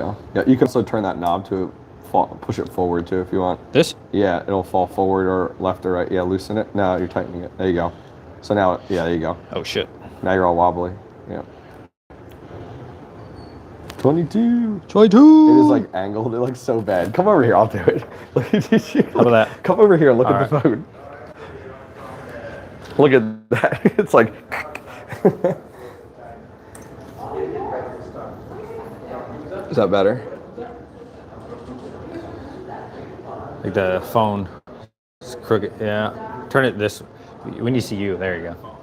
Yeah, you can also turn that knob to push it forward too if you want. This? Yeah, it'll fall forward or left or right. Yeah, loosen it. Now you're tightening it. There you go. So now, yeah, there you go. Oh shit. Now you're all wobbly. Yeah. 22. 22. It is like angled. It looks so bad. Come over here. I'll do it. Look at you. How about that? Come over here and look All at the phone. Look at that. It's like. Is that better? Like the phone is crooked. Yeah. Turn it this. We need to see you. There you go.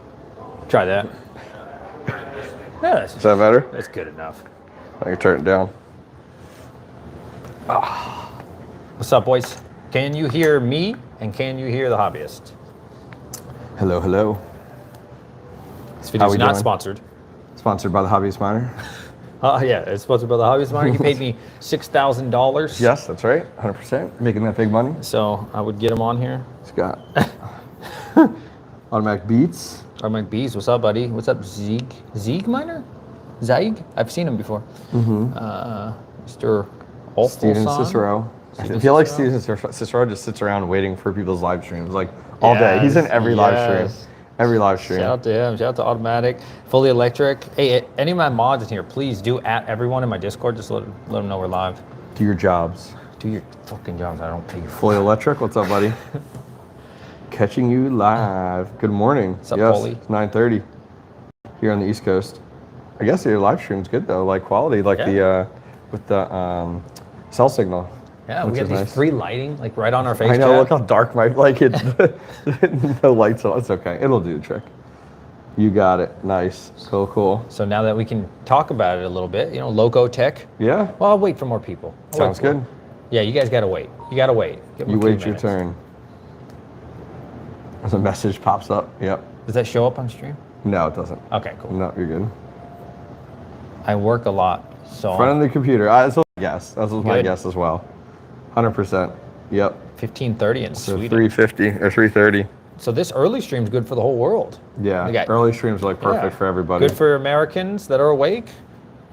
Try that. Yeah, Is that better? that's good enough. I can turn it down. What's up, boys? Can you hear me? And can you hear the hobbyist? Hello, hello. This video How is we not doing? sponsored. Sponsored by the Hobbyist Miner. Yeah, it's sponsored by the hobbyist miner. You paid me $6,000. Yes, that's right. 100%. Making that big money. So I would get him on here. It's got automatic beats. I'm like, Bees, what's up, buddy? What's up, Zeeg Miner? Zeig? I've seen him before. Mr. Steven Cicero. I feel like Steven Cicero just sits around waiting for people's live streams like all day. He's in every live stream. Every live stream. Shout out to him. Shout out to Automatic. Fully Electric. Hey, any of my mods in here, please do at everyone in my Discord. Just let them know we're live. Do your jobs. Do your fucking jobs. I don't pay you. Fully Electric, what's up, buddy? Catching you live. Good morning. What's up, yes, Foley? it's 9:30 here on the East Coast. I guess your live stream's good though, like quality, like the with the cell signal. Yeah, we got these nice. free lighting, like right on our face. I know. chat. Look how dark my like it. No lights on. It's okay. It'll do the trick. You got it. Nice. So cool. So now that we can talk about it a little bit, Loco Tech. Yeah. Well, I'll wait for more people. Sounds good. Yeah, you guys gotta wait. You gotta wait. Give You them 2 wait your minutes. turn. As a message pops up. Yep. Does that show up on stream? No, it doesn't. Okay, cool. No, you're good. I work a lot, so Front of the computer. That's what my guess. That was my Good. guess as well. 100%. Yep. 15:30 in So Sweden. 350 or 330. So this early stream's good for the whole world. Yeah. We got- Early streams are like perfect Yeah. for everybody. Good for Americans that are awake.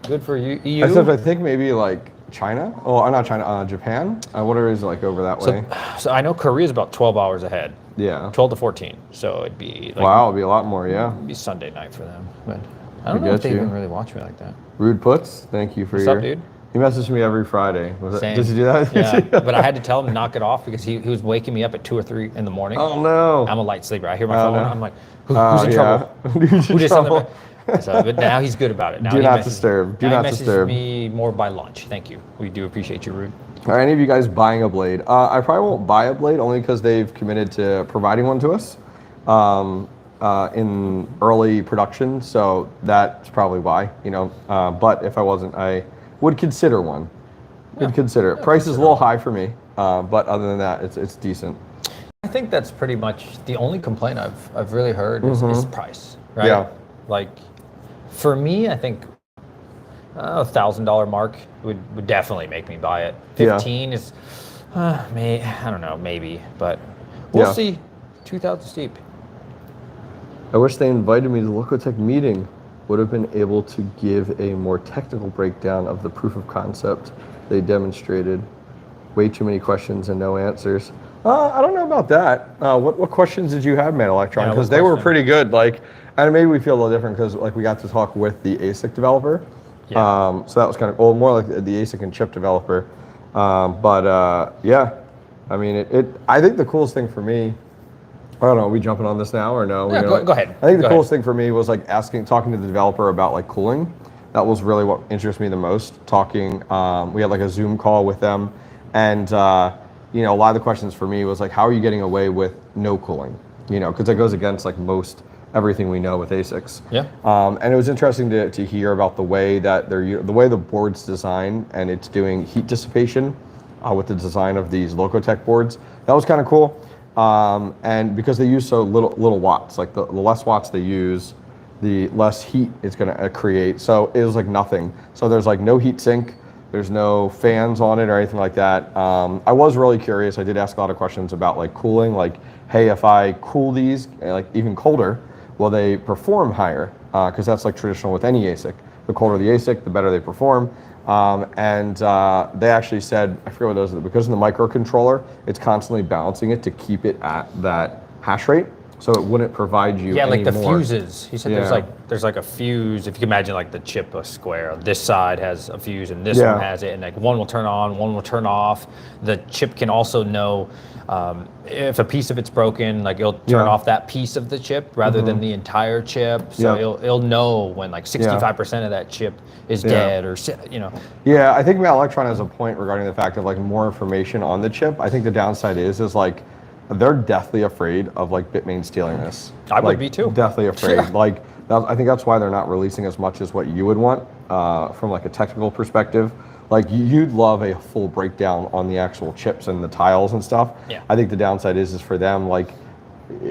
Good for you. EU. Except I think maybe like China. Oh, not China. Japan. What is it like over that way? So I know Korea's about 12 hours ahead. Yeah. 12 to 14. So it'd be like Wow, it'd be a lot more. Yeah. it'd be Sunday night for them. But I don't I know if get they you. even really watch me like that. Rude Puts. Thank you for What's your. up, dude? He messaged me every Friday. Same. Did you do that? Yeah, but I had to tell him to knock it off because he was waking me up at 2 or 3 in the morning. Oh no. I'm a light sleeper. I hear my Oh, phone. no. I'm like, who's in trouble? Who's in Who did trouble? something? So, but now he's good about it. Now Do he not messages- disturb. Do now not he messages disturb. me more by lunch. Thank you. We do appreciate you, Rude. Are any of you guys buying a blade? I probably won't buy a blade only because they've committed to providing one to us in early production. So that's probably why, But if I wasn't, I would consider one. Would consider it. Price is a little high for me, but other than that, it's decent. I think that's pretty much the only complaint I've really heard is price, right? Yeah. Like, for me, I think $1,000 mark would definitely make me buy it. 15 is, I don't know, maybe, but we'll Yeah. see. 2,000 steep. I wish they invited me to the Locotech meeting. Would have been able to give a more technical breakdown of the proof of concept they demonstrated. Way too many questions and no answers. I don't know about that. What questions did you have, Man Electron? Yeah, Because what they were question? pretty good. And maybe we feel a little different because we got to talk with the ASIC developer. Yeah. So that was kind of more like the ASIC and chip developer. Yeah, I mean I think the coolest thing for me. I don't know. Are we jumping on this now or no? Yeah, go ahead. I think the Go coolest thing for me was talking to the developer about cooling. That was really what interests me the most. We had a Zoom call with them, and a lot of the questions for me was how are you getting away with no cooling? Because it goes against most everything we know with ASICs. Yeah. And it was interesting to hear about the way that the way the board's designed and it's doing heat dissipation with the design of these Locotech boards. That was kind of cool. And because they use so little watts, the less watts they use, the less heat it's going to create. So it was nothing. So there's no heat sink, there's no fans on it or anything like that. I was really curious. I did ask a lot of questions about cooling, hey, if I cool these even colder, will they perform higher? Because that's traditional with any ASIC. The colder the ASIC, the better they perform. They actually said, I forget what those are, because of the microcontroller, it's constantly balancing it to keep it at that hash rate, so it wouldn't provide you Yeah, like the more. fuses. He said there's like a fuse. If you can imagine like the chip a square, this side has a fuse and this one has it, and like one will turn on, one will turn off. The chip can also know if a piece of it's broken, like it'll turn off that piece of the chip rather than the entire chip. So it'll know when like 65% of that chip is dead, or you know. Yeah, I think Matt Electron has a point regarding the fact of like more information on the chip. I think the downside is like they're deathly afraid of like Bitmain stealing this. I would be too. Deathly afraid. Like I think that's why they're not releasing as much as what you would want from like a technical perspective. Like you'd love a full breakdown on the actual chips and the tiles and stuff. Yeah. I think the downside is for them, like,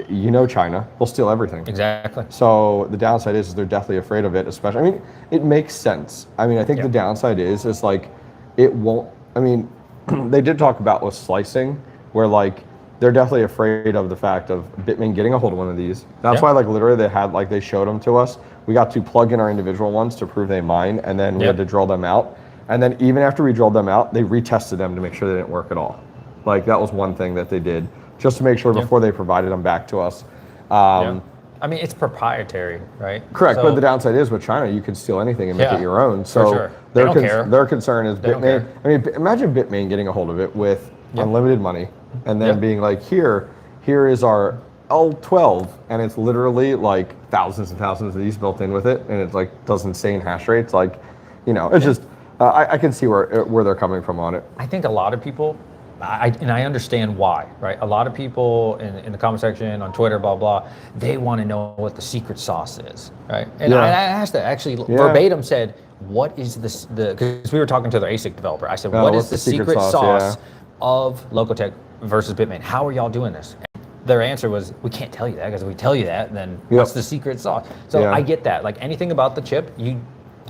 you know, China, they'll steal everything. Exactly. So the downside is they're deathly afraid of it, especially. I mean, it makes sense. I mean, I think the downside is like it won't. I mean, they did talk about with slicing, where like they're definitely afraid of the fact of Bitmain getting a hold of one of these. That's why like literally they showed them to us. We got to plug in our individual ones to prove they mine, and then we had to drill them out. And then even after we drilled them out, they retested them to make sure they didn't work at all. Like that was one thing that they did just to make sure before they provided them back to us. I mean, it's proprietary, right? Correct, So, but the downside is with China, you can steal anything and make it your own. So sure. They don't care. Their concern is They don't Bitmain. care. I mean, imagine Bitmain getting a hold of it with unlimited money, and then being like, here is our L12, and it's literally like thousands and thousands of these built in with it, and it like does insane hash rates. Like, you know, it's just I can see where they're coming from on it. I think a lot of people, and I understand why, right? A lot of people in the comment section, on Twitter, blah, blah, they want to know what the secret sauce is, right? And I asked that, actually verbatim said, what is this, because we were talking to their ASIC developer. I said, what is the secret sauce of Loko versus Bitmain? How are y'all doing this? And their answer was, we can't tell you that, because if we tell you that, then what's the secret sauce? So I get that. Like anything about the chip,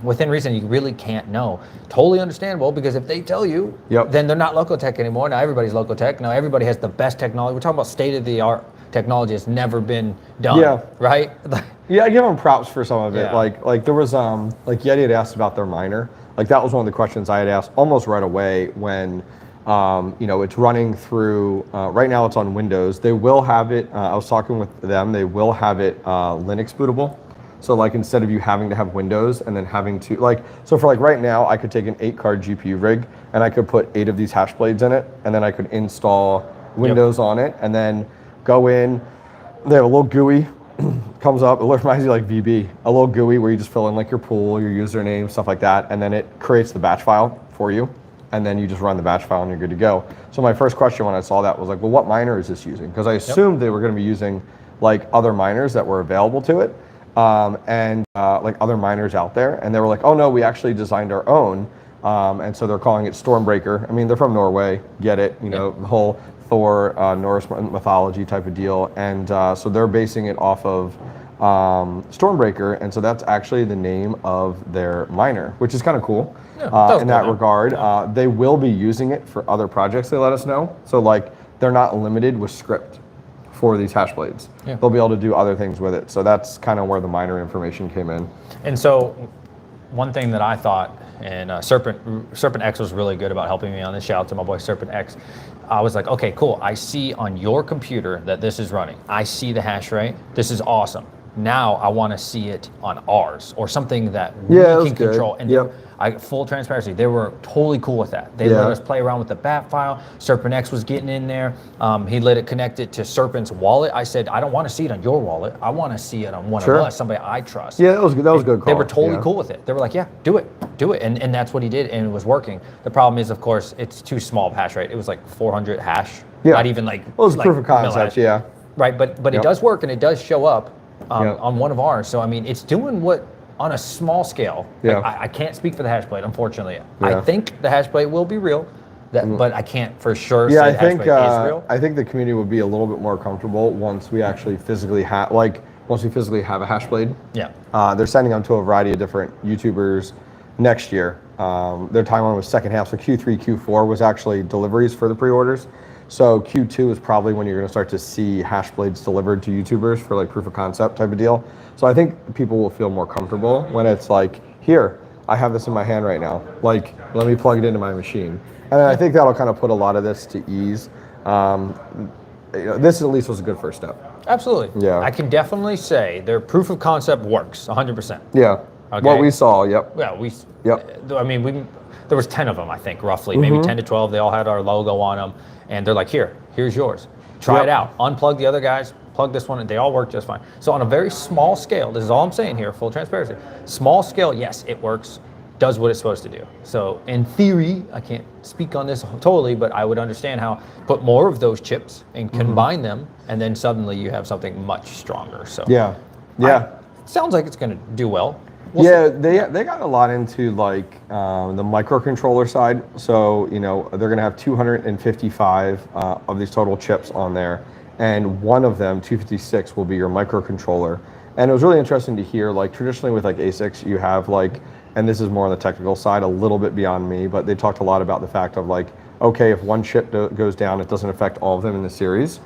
within reason, you really can't know. Totally understandable, because if they tell you, then they're not Loko anymore. Now everybody's Loko. Now everybody has the best technology. We're talking about state-of-the-art technology that's never been done, right? Yeah, I give them props for some of it. Like there was like Yeti had asked about their miner. Like that was one of the questions I had asked almost right away when you know, it's running through. Right now, it's on Windows. They will have it. I was talking with them. They will have it Linux bootable. So like instead of you having to have Windows and then having to so for like right now, I could take an 8-card GPU rig and I could put 8 of these hash blades in it, and then I could install Windows on it, and then go in. They have a little GUI comes up. It reminds you like VB, a little GUI where you just fill in like your pool, your username, stuff like that, and then it creates the batch file for you, and then you just run the batch file and you're good to go. So my first question when I saw that was like, well, what miner is this using? Because I assumed they were going to be using like other miners that were available to it. Like other miners out there, and they were like, oh no, we actually designed our own, and so they're calling it Stormbreaker. I mean, they're from Norway, get it, you know, the whole Thor, Norse mythology type of deal, and so they're basing it off of Stormbreaker, and so that's actually the name of their miner, which is kind of cool in that regard. They will be using it for other projects, they let us know, so like they're not limited with script for these hash blades. They'll be able to do other things with it. So that's kind of where the miner information came in. And so one thing that I thought, and Serpent X was really good about helping me on this. Shout out to my boy Serpent X. I was like, okay, cool. I see on your computer that this is running. I see the hash rate. This is awesome. Now I want to see it on ours, or something that we can control. And full transparency, they were totally cool with that. They let us play around with the bat file. Serpent X was getting in there. He let it connect it to Serpent's wallet. I said, I don't want to see it on your wallet. I want to see it on one of us, somebody I trust. Yeah, that was good. That was a good call. They were totally cool with it. They were like, yeah, do it. And that's what he did, and it was working. The problem is, of course, it's too small of hash rate. It was like 400 hash. Not even like. Well, it was proof of concept, Right, but it does work, and it does show up on one of ours. So I mean, it's doing what on a small scale. I can't speak for the hash plate, unfortunately. I think the hash plate will be real, but I can't for sure say the hash plate is real. I think the community would be a little bit more comfortable once we actually physically have a hash blade. They're sending them to a variety of different YouTubers next year. Their timeline was second half, so Q3, Q4 was actually deliveries for the pre-orders. So Q2 is probably when you're going to start to see hash blades delivered to YouTubers for like proof of concept type of deal. So I think people will feel more comfortable when it's like, here, I have this in my hand right now. Like, let me plug it into my machine. And I think that'll kind of put a lot of this to ease. This at least was a good first step. Absolutely. Yeah. I can definitely say their proof of concept works 100%. Yeah. Okay. What we saw, yep. Yeah, Yep. I mean, there was 10 of them, I think, roughly, maybe 10 to 12. They all had our logo on them, and they're like, here's yours. Try it out. Unplug the other guys, plug this one, and they all work just fine. So on a very small scale, this is all I'm saying here, full transparency. Small scale, yes, it works, does what it's supposed to do. So in theory, I can't speak on this totally, but I would understand how put more of those chips and combine them, and then suddenly you have something much stronger. So Yeah. sounds like it's going to do well. They got a lot into like the microcontroller side. So they're going to have 255 of these total chips on there, and one of them, 256, will be your microcontroller. And it was really interesting to hear, like traditionally with like ASICs, you have like, and this is more on the technical side, a little bit beyond me, but they talked a lot about the fact of like, okay, if one chip goes down, it doesn't affect all of them in the series.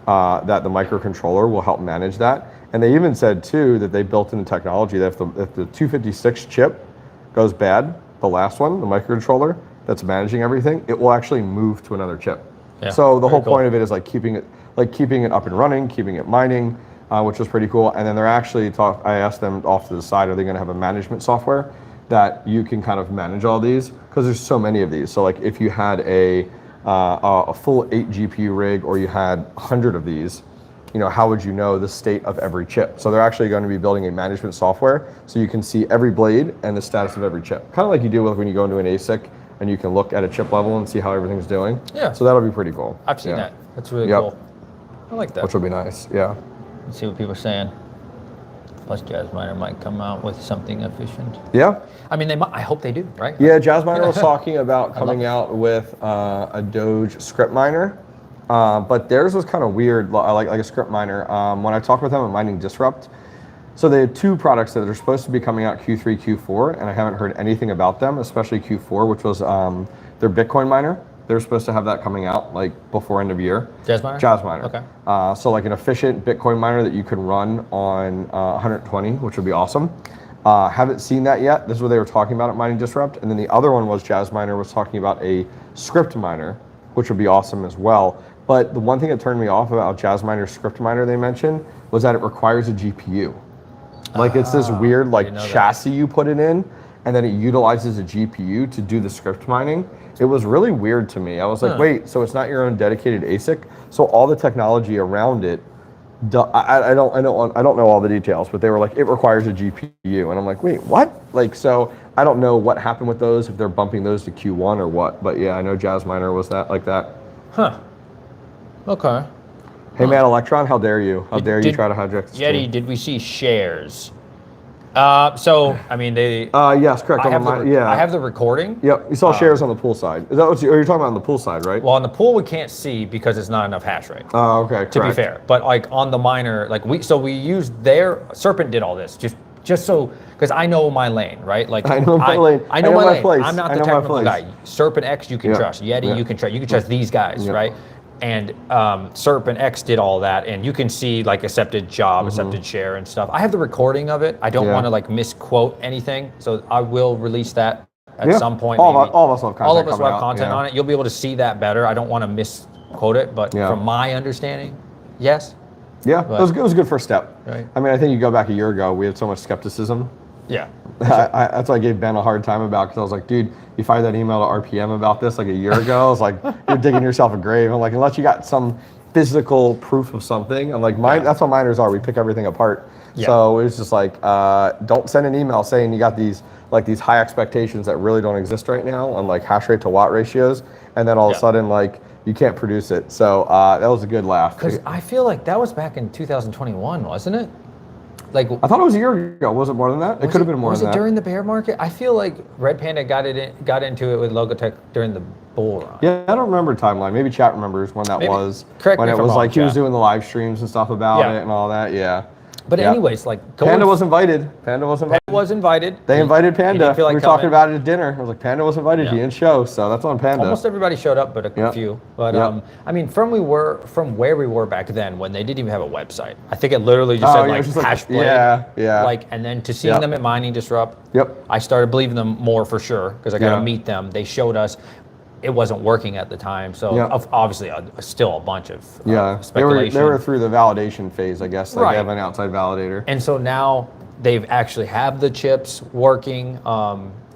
That the microcontroller will help manage that. And they even said too that they built in the technology that if the 256 chip goes bad, the last one, the microcontroller that's managing everything, it will actually move to another chip. Yeah, so the whole point of it is like keeping it up and running, keeping it mining, which was pretty cool. And then they're actually I asked them off to the side, are they going to have a management software that you can kind of manage all these? Because there's so many of these. So like if you had a full 8 GPU rig, or you had 100 of these, how would you know the state of every chip? So they're actually going to be building a management software so you can see every blade and the status of every chip. Kind of like you do when you go into an ASIC and you can look at a chip level and see how everything's doing. Yeah. So that'll be pretty cool. I've seen that. That's really cool. I like that. Which will be nice, yeah. Let's see what people are saying. Plus Jazzminer might come out with something efficient. Yeah. I mean, I hope they do, right? Yeah, Jazzminer was talking about coming out with a Doge script miner. But theirs was kind of weird, like a script miner. When I talked with them at Mining Disrupt, so they had two products that are supposed to be coming out Q3, Q4, and I haven't heard anything about them, especially Q4, which was their Bitcoin miner. They're supposed to have that coming out like before end of year. Jazzminer? Jazzminer. Okay. So like an efficient Bitcoin miner that you could run on 120, which would be awesome. Haven't seen that yet. This is what they were talking about at Mining Disrupt. And then the other one was Jazzminer was talking about a script miner, which would be awesome as well. But the one thing that turned me off about Jazzminer's script miner they mentioned was that it requires a GPU. Like it's this weird like chassis you put it in, and then it utilizes a GPU to do the script mining. It was really weird to me. I was like, wait, so it's not your own dedicated ASIC? So all the technology around it, I don't know all the details, but they were like, it requires a GPU, and I'm like, wait, what? Like, so I don't know what happened with those, if they're bumping those to Q1 or what. But yeah, I know Jazzminer was like that. Huh. Okay. Hey man, Electron, how dare you? How dare you try to hijack the stream? Yeti, did we see shares? So, I mean, they... yes, correct. I have the recording. Yep, you saw shares on the pool side. Is that what you're talking about on the pool side, right? Well, on the pool, we can't see because it's not enough hash rate. Oh, okay, correct. To be fair. But like on the miner, like we used their... Serpent did all this, just so... Because I know my lane, right? Like I know my lane. I know my lane. Place. I'm not the technical guy. Serpent X, you can trust. Yeti, you can trust. You can trust these guys, right? And Serpent X did all that, and you can see like accepted job, accepted share and stuff. I have the recording of it. I don't want to like misquote anything, so I will release that at some point. All of us will have content. All of us will have content on it. You'll be able to see that better. I don't want to misquote it, but from my understanding, yes. Yeah, it was a good first step. Right. I mean, I think you go back a year ago, we had so much skepticism. Yeah. That's what I gave Ben a hard time about, because I was like, dude, you fired that email to RPM about this like a year ago. I was like, you're digging yourself a grave. I'm like, unless you got some physical proof of something. I'm like, that's what miners are. We pick everything apart. Yeah. So it was just like, don't send an email saying you got these high expectations that really don't exist right now on like hash rate to watt ratios, and then all of a sudden like you can't produce it. So that was a good laugh. Because I feel like that was back in 2021, wasn't it? Like, I thought it was a year ago. Was it more than that? It could have been more than that. Was it during the bear market? I feel like Red Panda got into it with Logotech during the bull run. Yeah, I don't remember timeline. Maybe chat remembers when that was. Correct when me it if I'm was wrong, like he was doing the live streams and stuff about it and all that. Yeah. But anyways, like Panda was invited. Panda was invited. Was invited. They invited Panda. Feel like we were talking about it at dinner. I was like, Panda was invited. He didn't show, so that's on Panda. Almost everybody showed up, but a few. But I mean, from where we were back then, when they didn't even have a website. I think it literally just said like hash blade. Yeah. Like, and then to seeing them at Mining Disrupt, I started believing them more for sure because I got to meet them. They showed us. It wasn't working at the time, so obviously still a bunch of speculation. They were through the validation phase, I guess. Like they have an outside validator, and so now they've actually have the chips working,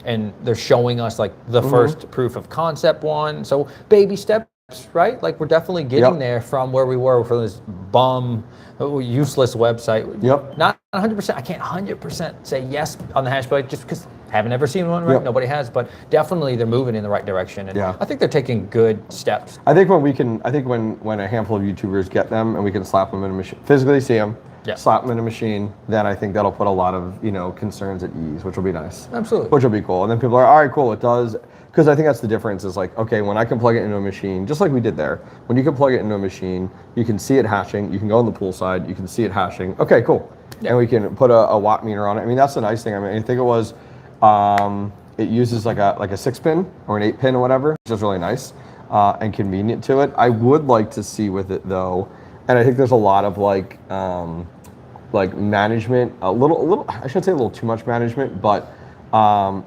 and they're showing us like the first proof of concept one. So baby steps, right? Like we're definitely getting there from where we were from this bum, useless website. Not 100%. I can't 100% say yes on the Hashblade just because I haven't ever seen one. Right? Nobody has, but definitely they're moving in the right direction, and I think they're taking good steps. I think when a handful of YouTubers get them and we can slap them in a machine, physically see them, slap them in a machine, then I think that'll put a lot of concerns at ease, which will be nice. Absolutely. Which will be cool, and then people are all right, cool, it does. Because I think that's the difference is like, okay, when I can plug it into a machine, just like we did there, when you can plug it into a machine, you can see it hashing, you can go on the pool side, you can see it hashing. Okay, cool. And we can put a watt meter on it. I mean, that's the nice thing. I mean, I think it was, it uses like a 6-pin or an 8-pin or whatever, which is really nice and convenient to it. I would like to see with it though, and I think there's a lot of like management, a little, I shouldn't say a little too much management, but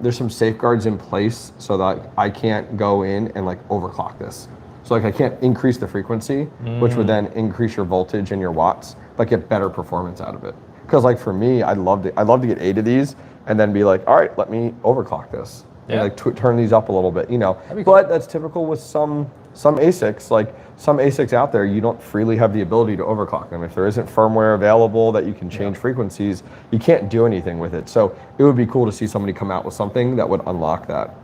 there's some safeguards in place so that I can't go in and like overclock this. So like I can't increase the frequency, which would then increase your voltage and your watts, but get better performance out of it. Because like for me, I'd love to get 8 of these and then be like, all right, let me overclock this. And like turn these up a little bit, Cool. But that's typical with some ASICs. Like some ASICs out there, you don't freely have the ability to overclock them. If there isn't firmware available that you can change frequencies, you can't do anything with it. So it would be cool to see somebody come out with something that would unlock that.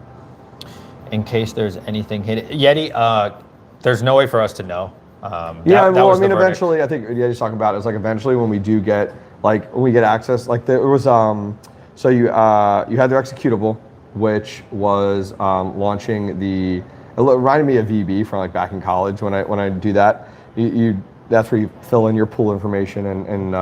In case there's anything hidden, Yeti, there's no way for us to know. Eventually, I think Yeti's talking about it. It's like eventually when we do get access, like there was so you had their executable, which was launching the. It reminded me of VB from like back in college when I do that. That's where you fill in your pool information and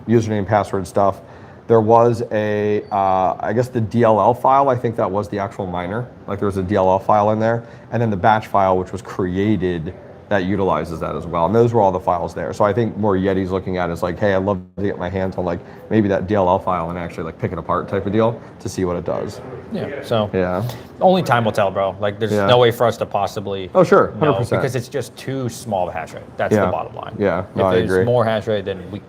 username, password stuff. There was I guess the DLL file. I think that was the actual miner. Like there was a DLL file in there, and then the batch file, which was created, that utilizes that as well. And those were all the files there. So I think more Yeti's looking at is like, hey, I'd love to get my hands on like maybe that DLL file and actually like pick it apart type of deal to see what it does. Yeah. So only time will tell, bro. Like there's no way for us to possibly know, 100%. because it's just too small of a hash rate. That's the bottom line. Yeah. If there's more hash rate, then we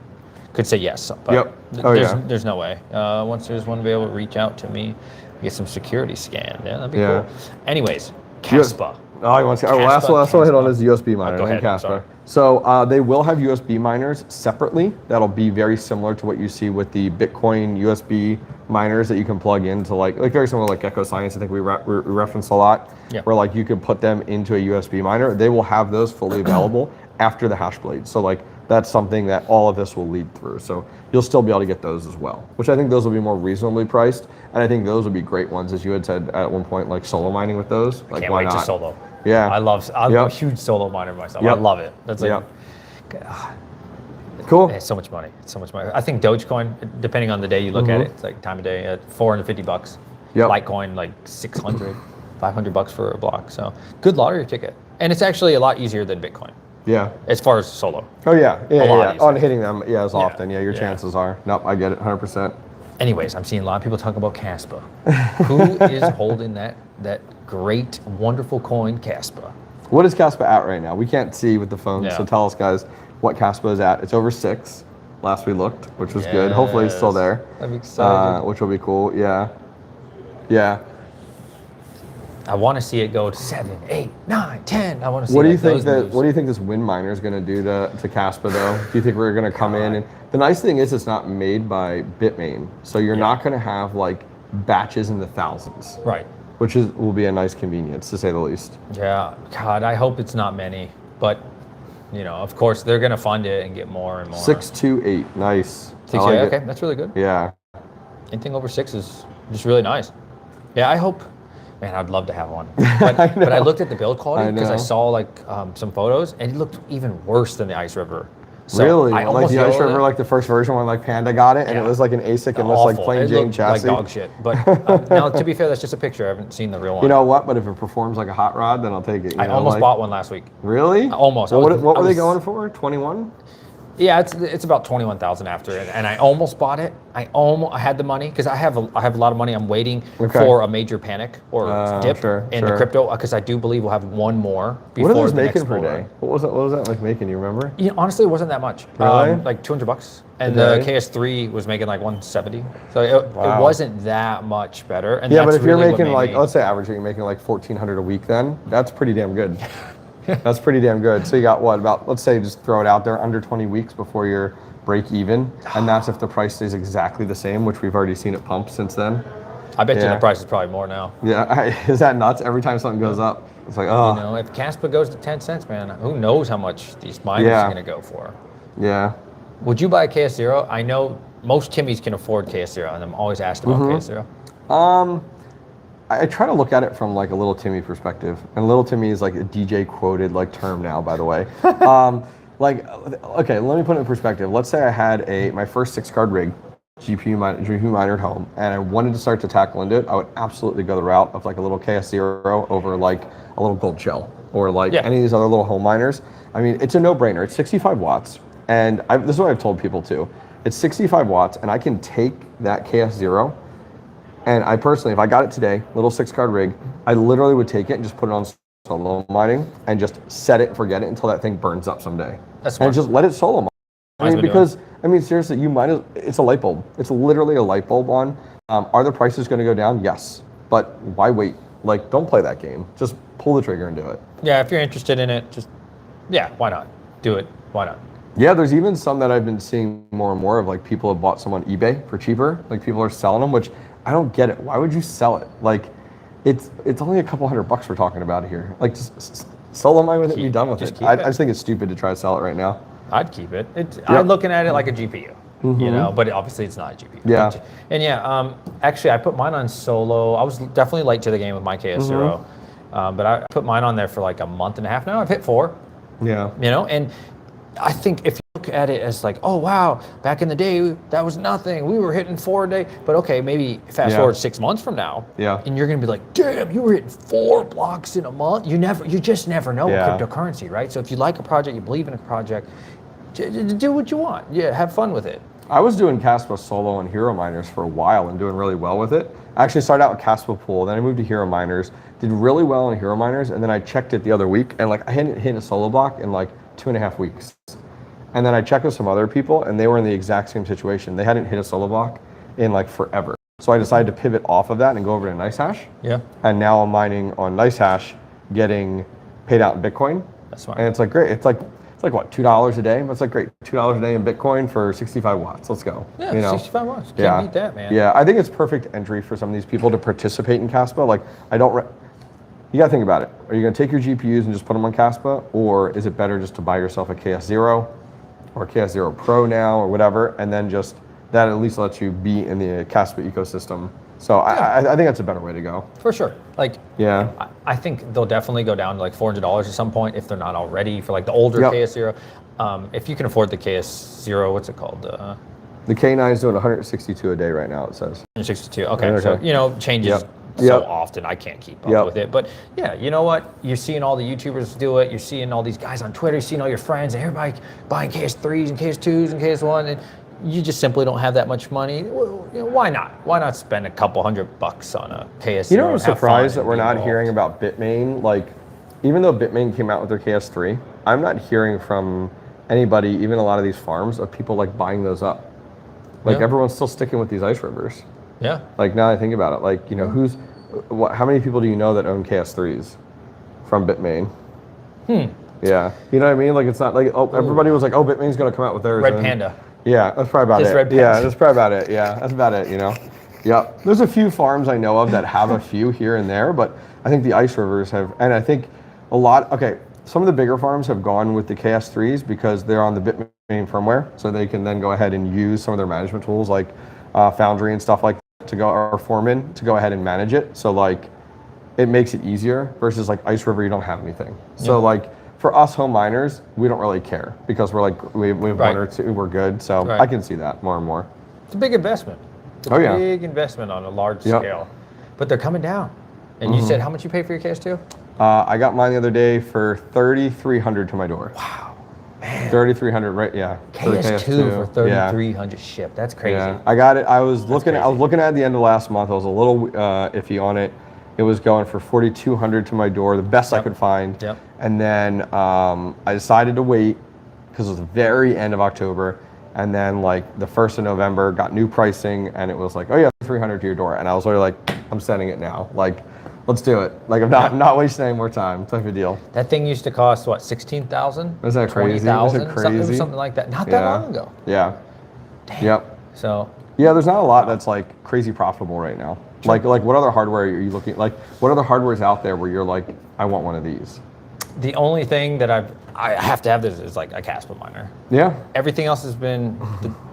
could say yes. But there's no way. Once there's one available, reach out to me, get some security scan. Yeah, that'd be cool. Anyways, Kaspa. Last one I hit on is the USB miner. Go ahead, Kaspa. So they will have USB miners separately. That'll be very similar to what you see with the Bitcoin USB miners that you can plug into like very similar like Gecko Science. I think we reference a lot. Where like you can put them into a USB miner. They will have those fully available after the Hashblade. So like that's something that all of this will lead through. So you'll still be able to get those as well, which I think those will be more reasonably priced. And I think those would be great ones, as you had said at one point, like solo mining with those. Like can't why wait not? to solo. Yeah. I'm a huge solo miner myself. I love it. That's like cool. It's so much money. I think Dogecoin, depending on the day you look at it, it's like time of day at $450. Litecoin like 600, $500 for a block. So good lottery ticket. And it's actually a lot easier than Bitcoin. Yeah. As far as solo. Oh yeah. On hitting them, as often. Yeah, your chances are. Nope, I get it 100%. Anyways, I'm seeing a lot of people talk about Kaspa. Who is holding that great, wonderful coin, Kaspa? What is Kaspa at right now? We can't see with the phone, so tell us, guys, what Kaspa is at. It's over 6. Last we looked, which was good. Hopefully it's still there. I'm excited. Which will be cool. Yeah. I want to see it go to 7, 8, 9, 10. I want to see. What do you think this wind miner is going to do to Kaspa though? Do you think we're going to come in and the nice thing is it's not made by Bitmain, so you're not going to have like batches in the thousands, right? Which will be a nice convenience to say the least. Yeah, God, I hope it's not many, but of course they're going to fund it and get more and more. 628, nice. 628, okay, that's really good. Yeah. Anything over 6 is just really nice. Yeah, I hope. Man, I'd love to have one. But I looked at the build quality because I saw like some photos, and it looked even worse than the Ice River. So really? I Like almost the Ice yelled at River, it. like the first version when like Panda got it, and it was like an ASIC and looks like Awful. plain It Jane looked chassis. like dog shit. But now, to be fair, that's just a picture. I haven't seen the real one. You know what? But if it performs like a hot rod, then I'll take it. I almost bought one last week. Really? Almost. Well, what were they going for? 21? Yeah, it's about 21,000 after it, and I almost bought it. I had the money because I have a lot of money. I'm waiting for a major panic or dip in the crypto because I do believe we'll have one more before what are those the making next per bull day? run. What was that like making? You remember? Honestly, it wasn't that much. Really? Like $200, and A the day? KS3 was making like 170. So it wasn't that much better. And Yeah, but that's if you're really what making made like, me- let's say average, you're making like 1,400 a week, then that's pretty damn good. That's pretty damn good. So you got what about? Let's say just throw it out there under 20 weeks before you're break even, and that's if the price stays exactly the same, which we've already seen it pump since then. I bet you the price is probably more now. Yeah, is that nuts? Every time something goes up, it's like, oh. You know, if Kaspa goes to 10 cents, man, who knows how much these miners are going to go for? Yeah. Would you buy a KS0? I know most Timmies can afford KS0, and I'm always asked about KS0. I try to look at it from like a little Timmy perspective, and little Timmy is like a DJ quoted like term now, by the way. Like, okay, let me put it in perspective. Let's say I had my first 6-card rig, GPU miner at home, and I wanted to start to tackle into it. I would absolutely go the route of like a little KS0 over like a little gold shell or like any of these other little home miners. I mean, it's a no-brainer. It's 65 watts, and this is what I've told people too. It's 65 watts, and I can take that KS0, and I personally, if I got it today, little 6-card rig, I literally would take it and just put it on solo mining and just set it and forget it until that thing burns up someday. That's smart. And just let it solo mine. I mean, because, I mean, seriously, it's a light bulb. It's literally a light bulb on. Are the prices going to go down? Yes. But why wait? Like, don't play that game. Just pull the trigger and do it. Yeah, if you're interested in it, why not? Do it. Why not? Yeah, there's even some that I've been seeing more and more of, like, people have bought some on eBay for cheaper. Like, people are selling them, which I don't get it. Why would you sell it? Like, it's only a couple $100 we're talking about here. Like, just solo mine with it and be done with it. I just think it's stupid to try to sell it right now. I'd keep it. I'm looking at it like a GPU, you know, but obviously it's not a GPU. Yeah. And actually I put mine on solo. I was definitely late to the game with my KS0, but I put mine on there for like a month and a half now. I've hit 4. Yeah. You know, and I think if you look at it as like, oh wow, back in the day that was nothing. We were hitting 4 a day. But okay, maybe fast forward 6 months from now, and you're gonna be like, damn, you were hitting 4 blocks in a month. You just never know with cryptocurrency, right? So if you like a project, you believe in a project, do what you want. Yeah, have fun with it. I was doing Kaspa solo and Hero Miners for a while and doing really well with it. I actually started out with Kaspa Pool, then I moved to Hero Miners, did really well in Hero Miners, and then I checked it the other week, and like I hadn't hit a solo block in like 2.5 weeks. And then I checked with some other people, and they were in the exact same situation. They hadn't hit a solo block in like forever. So I decided to pivot off of that and go over to NiceHash. Yeah. And now I'm mining on NiceHash, getting paid out in Bitcoin. That's smart. And it's like great. It's like what, $2 a day? That's like great. $2 a day in Bitcoin for 65 watts. Let's go. Yeah, you know? 65 watts. Can't beat that, man. Yeah, I think it's perfect entry for some of these people to participate in Kaspa. Like, you gotta think about it. Are you gonna take your GPUs and just put them on Kaspa, or is it better just to buy yourself a KS0 or KS0 Pro now or whatever, and then just that at least lets you be in the Kaspa ecosystem. So I think that's a better way to go. For sure. Like, yeah, I think they'll definitely go down to like $400 at some point if they're not already for like the older KS0. If you can afford the KS0, what's it called? The K9 is doing 162 a day right now, it says. 162. Okay. So, you know, changes so often I can't keep up with it. But yeah, you know what? You're seeing all the YouTubers do it. You're seeing all these guys on Twitter. You're seeing all your friends and everybody buying KS3s and KS2s and KS1. And you just simply don't have that much money. Well, you know, why not? Why not spend a couple $100 on a KS0? You know, I'm surprised that we're not hearing about Bitmain. Like, even though Bitmain came out with their KS3, I'm not hearing from anybody, even a lot of these farms, of people like buying those up. Like everyone's still sticking with these ice rivers. Yeah. Like now I think about it, like, you know, how many people do you know that own KS3s from Bitmain? Yeah. You know what I mean? Like, it's not like, everybody was like, Bitmain's going to come out with theirs. Red Panda. Yeah, that's probably about it. Yeah, that's probably about it. Yeah, that's about it, you know? Yeah. There's a few farms I know of that have a few here and there, but I think the ice rivers have, and I think some of the bigger farms have gone with the KS3s because they're on the Bitmain firmware, so they can then go ahead and use some of their management tools like Foundry and stuff like that or Foreman to go ahead and manage it. So like, it makes it easier versus like Ice River, you don't have anything. So like, for us home miners, we don't really care because we're like, we have one or two, we're good. So I can see that more and more. It's a big investment. It's a big investment on a large scale. But they're coming down. And you said how much you pay for your KS2? I got mine the other day for $3,300 to my door. Wow, man. $3,300, right? Yeah. KS2 for $3,300 shipped. That's crazy. Yeah, I got it. I was looking at the end of last month. I was a little iffy on it. It was going for $4,200 to my door, the best I could find. Yep. And then I decided to wait because it was the very end of October. And then like the 1st of November, got new pricing, and it was like, oh yeah, $300 to your door. And I was literally like, I'm sending it now. Like, let's do it. Like, I'm not wasting any more time. Type of deal. That thing used to cost what, $16,000? Was that crazy? Was it crazy? Something like that. Not that long ago. Yeah. Damn. Yep. So. Yeah, there's not a lot that's like crazy profitable right now. Sure. Like what other hardware are you looking? Like, what other hardware is out there where you're like, I want one of these? The only thing that I have to have this is like a Kaspa miner. Yeah. Everything else has been.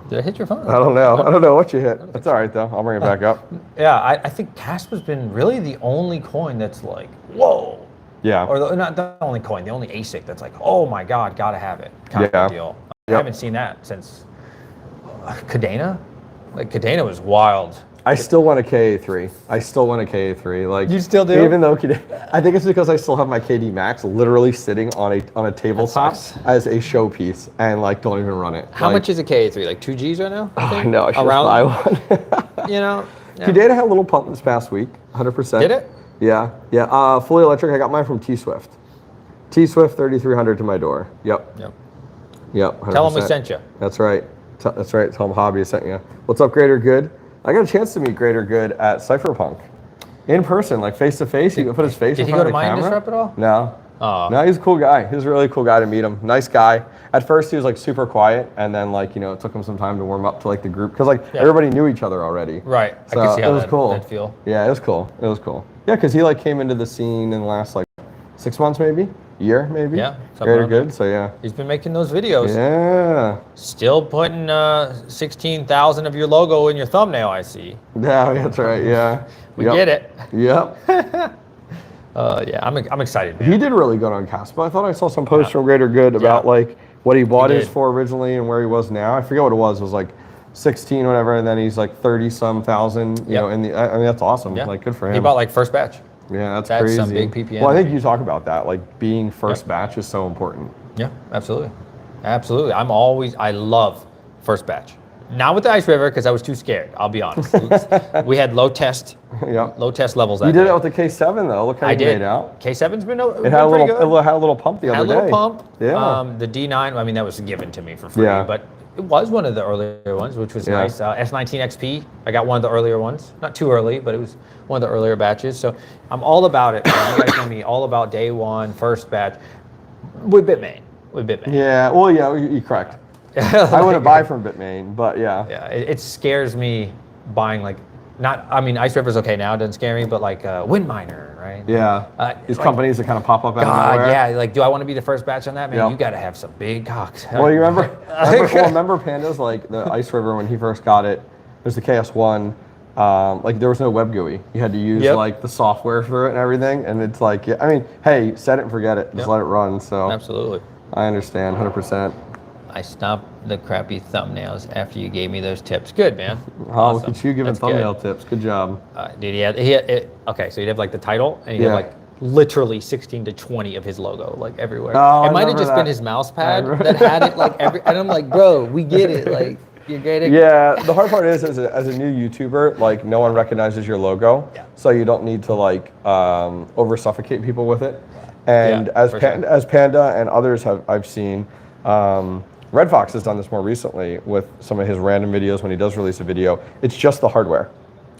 Did I hit your phone? I don't know. I don't know what you hit. That's all right though. I'll bring it back up. Yeah, I think Kaspa's been really the only coin that's like, whoa. Yeah. Or not the only coin, the only ASIC that's like, oh my God, gotta have it kind of deal. I haven't seen that since Cadena. Like Cadena was wild. I still want a KA3. I still want a KA3. Like, you still do? Even though I think it's because I still have my KD Max literally sitting on a tabletop as a showpiece and like don't even run it. How much is a KA3? Like 2 Gs right now? I know. I should buy one. You know. Yeah. Cadena had a little pump this past week. 100%. Did it? Yeah. Yeah. Fully electric. I got mine from T-Swift. T-Swift 3,300 to my door. Yep. 100%. Tell them we sent you. That's right. That's right. Tell them Hobby sent you. What's up, Greater Good? I got a chance to meet Greater Good at Cypherpunk, in person, like face to face. He put his face in front of the camera. Did he go to Mind Disrupt at all? No. No, he's a cool guy. He's a really cool guy to meet him. Nice guy. At first, he was like super quiet, and then like it took him some time to warm up to like the group because everybody knew each other already. Right. So I can see how it was cool. That'd feel. Yeah, it was cool. It was cool. Yeah, because he like came into the scene in the last like 6 months, maybe. Year, maybe. Yeah. Very good. So yeah. He's been making those videos. Yeah. Still putting 16,000 of your logo in your thumbnail, I see. Yeah, that's right. Yeah. We get it. Yep. Yeah, I'm excited, man. He did really good on Kaspa. I thought I saw some posts from Greater Good about like what he bought his for originally and where he was now. I forget what it was. It was like 16 or whatever, and then he's like 30-some thousand. You know, in the. I mean, that's awesome. Yeah. Like, good for him. He bought like first batch. Yeah, that's crazy. Some big PPM. Well, I think you talk about that. Like being first batch is so important. Yeah, absolutely. Absolutely. I love first batch. Not with the Ice River because I was too scared, I'll be honest. We had low test levels that You did day. it with the K7 though. Look how you made out. K7's been It had a little pump the other day. Had a little pump. Yeah. The D9, I mean, that was given to me for free. Yeah. But it was one of the earlier ones, which was nice. S19 XP, I got one of the earlier ones. Not too early, but it was one of the earlier batches. So I'm all about it. You guys know me, all about day one, first batch, with Bitmain. Yeah, well, yeah, you're correct. I wouldn't buy from Bitmain, but yeah. Yeah, it scares me buying like, Ice River's okay now, it doesn't scare me, but like Windminer, right? Yeah, these companies that kind of pop up out of nowhere. Yeah, like do I want to be the first batch on that? Man, you got to have some big cocks. Well, you remember Panda's like the Ice River when he first got it, there's the KS1, like there was no web GUI. You had to use like the software for it and everything, and it's like, I mean, hey, set it and forget it, just let it run, so. Absolutely. I understand, 100%. I stopped the crappy thumbnails after you gave me those tips. Good, man. Awesome. Look at you giving thumbnail tips. Good job. Dude, okay, so you'd have like the title, and you'd have like literally 16 to 20 of his logo, like everywhere. Oh, it might have just been his mouse pad that had it like and I'm like, bro, we get it. Like, you're great. Yeah, the hard part is as a new YouTuber, like no one recognizes your logo, so you don't need to like over suffocate people with it. And as Panda and others I've seen, Red Fox has done this more recently with some of his random videos when he does release a video. It's just the hardware.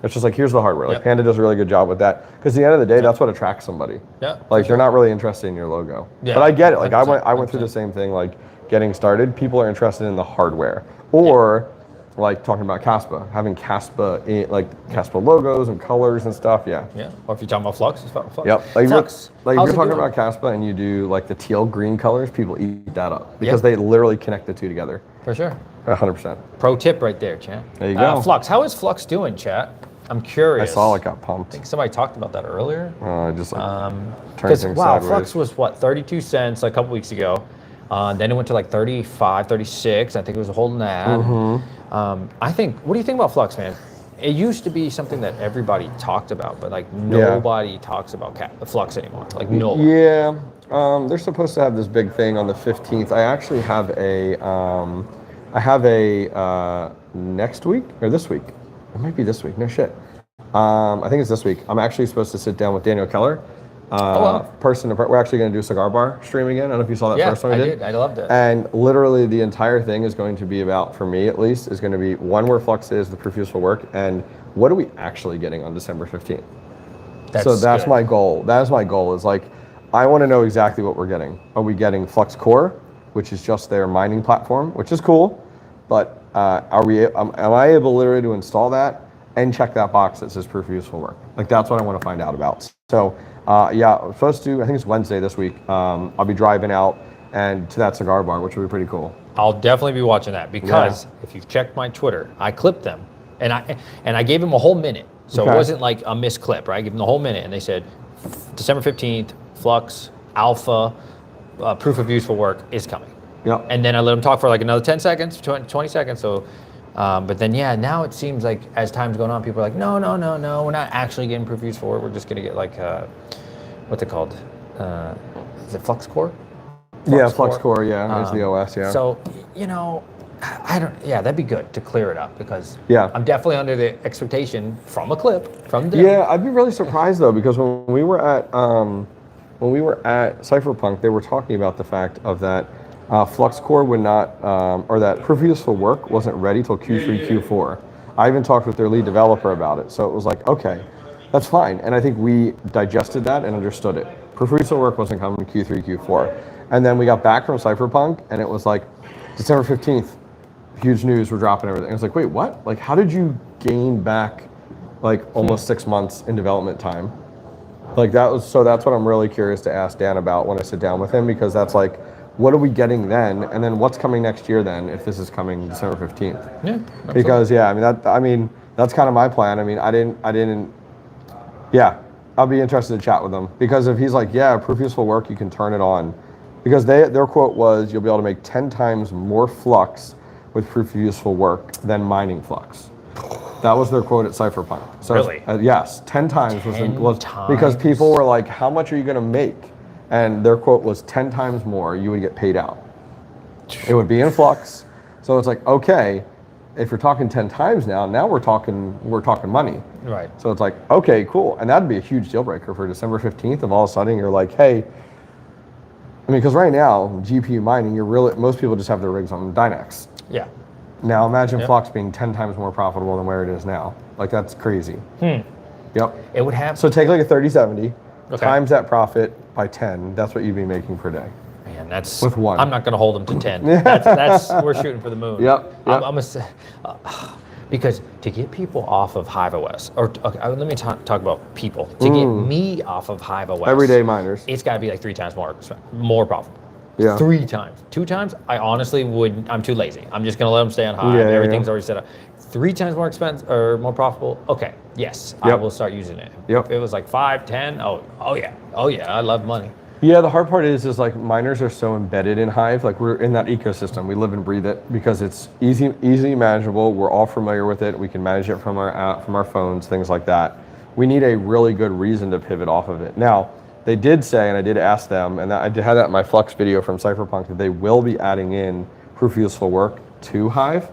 It's just like, here's the hardware. Like Panda does a really good job with that. Because at the end of the day, that's what attracts somebody. Yeah. Like they're not really interested in your logo. Yeah, but I get it. Like I went through the same thing, like getting started. People are interested in the hardware. Or like talking about Kaspa, having Kaspa logos and colors and stuff. Yeah. Yeah. Or if you're talking about Flux, it's about Flux. Yep. Like Flux. If you're talking about Kaspa and you do like the teal green colors, people eat that up because they literally connect the two together. For sure. 100%. Pro tip right there, chat. There you go. Flux. How is Flux doing, chat? I'm curious. I saw it got I pumped. think somebody talked about that earlier. Just like turned Because things wow, sideways. Flux was what 32 cents like a couple weeks ago. Then it went to like 35, 36. I think it was holding that. I think. What do you think about Flux, man? It used to be something that everybody talked about, but like nobody talks about Flux anymore. Like no one. Yeah. They're supposed to have this big thing on the 15th. I actually have a next week or this week. It might be this week. No shit. I think it's this week. I'm actually supposed to sit down with Daniel Keller. Person to part. We're actually going to do a cigar bar stream again. I don't know if you saw that first one I did. I loved it. And literally the entire thing is going to be about, for me at least, is going to be one, where Flux is, the proof useful work, and what are we actually getting on December 15th. That's my goal. That's my goal, is like, I want to know exactly what we're getting. Are we getting Flux Core, which is just their mining platform, which is cool, but am I able literally to install that and check that box that says proof of useful work? Like, that's what I want to find out about. So yeah, I'm supposed to, I think it's Wednesday this week, I'll be driving out and to that cigar bar, which will be pretty cool. I'll definitely be watching that, because if you've checked my Twitter, I clipped them and I gave them a whole minute. So it wasn't like a missed clip, right? I gave them the whole minute, and they said December 15th, Flux, Alpha, proof of useful work is coming. Yep. And then I let them talk for like another 10 seconds, 20 seconds. So, but then, yeah, now it seems like as time's going on, people are like, no, we're not actually getting proof of useful work. We're just going to get like, what's it called? Is it Flux Core? Flux Core, is the OS, So, that'd be good to clear it up, because I'm definitely under the expectation from a clip from them. Yeah, I'd be really surprised though, because when we were at Cypherpunk, they were talking about the fact of that Flux Core would not, or that proof of useful work wasn't ready till Q3, Q4. I even talked with their lead developer about it, so it was like, okay, that's fine. And I think we digested that and understood it. Proof of useful work wasn't coming to Q3, Q4. And then we got back from Cypherpunk, and it was like, December 15th, huge news, we're dropping everything. I was like, wait, what? Like, how did you gain back like almost 6 months in development time? Like that's what I'm really curious to ask Dan about when I sit down with him, because that's like, what are we getting then? And then what's coming next year then, if this is coming December 15th? Yeah. Absolutely. Because that's kind of my plan. I'll be interested to chat with him, because if he's like, proof useful work, you can turn it on. Because their quote was, you'll be able to make 10 times more Flux with proof of useful work than mining Flux. That was their quote at Cypherpunk. So really? Yes, 10 times was times? Because people were like, how much are you going to make? And their quote was 10 times more, you would get paid out. It would be in Flux. So it's like, okay, if you're talking 10 times now we're talking money. Right. So it's like, okay, cool. And that'd be a huge deal breaker for December 15th, if all of a sudden you're like, hey, because right now, GPU mining, most people just have their rigs on Dynex. Yeah. Now imagine Flux being 10 times more profitable than where it is now. Like, that's crazy. Yep. It would have. So take like a 3070, times that profit by 10. That's what you'd be making per day. Man, that's with one. I'm not going to hold them to 10. That's we're shooting for the moon. Yep. Because to get people off of Hive OS, let me talk about people. To get me off of Hive OS, everyday miners, it's got to be like 3 times more profitable. Yeah. 3 times. 2 times, I honestly wouldn't. I'm too lazy. I'm just going to let them stay on Hive. Everything's already set up. 3 times more expensive or more profitable. Okay, yes, I will start using it. If it was like 5, 10, oh yeah, I love money. Yeah, the hard part is like miners are so embedded in Hive. Like, we're in that ecosystem. We live and breathe it because it's easy manageable. We're all familiar with it. We can manage it from our app, from our phones, things like that. We need a really good reason to pivot off of it. Now, they did say, and I did ask them, and I had that in my Flux video from Cypherpunk, that they will be adding in proof of useful work to Hive,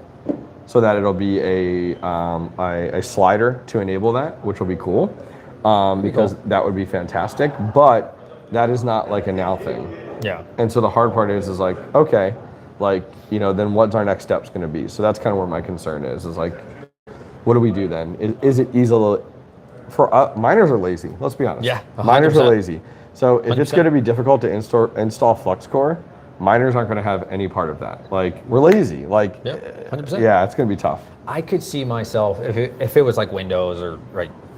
so that it'll be a slider to enable that, which will be cool, because that would be fantastic. But that is not like a now thing. Yeah. And so the hard part is like, okay, like, then what's our next steps going to be? So that's kind of where my concern is like, what do we do then? Is it easily, miners are lazy, let's be honest. Yeah, 100%. Miners are lazy. So if 100%. It's going to be difficult to install Flux Core, miners aren't going to have any part of that. Like, we're lazy. Like, 100%. Yeah, it's going to be tough. I could see myself, if it was like Windows or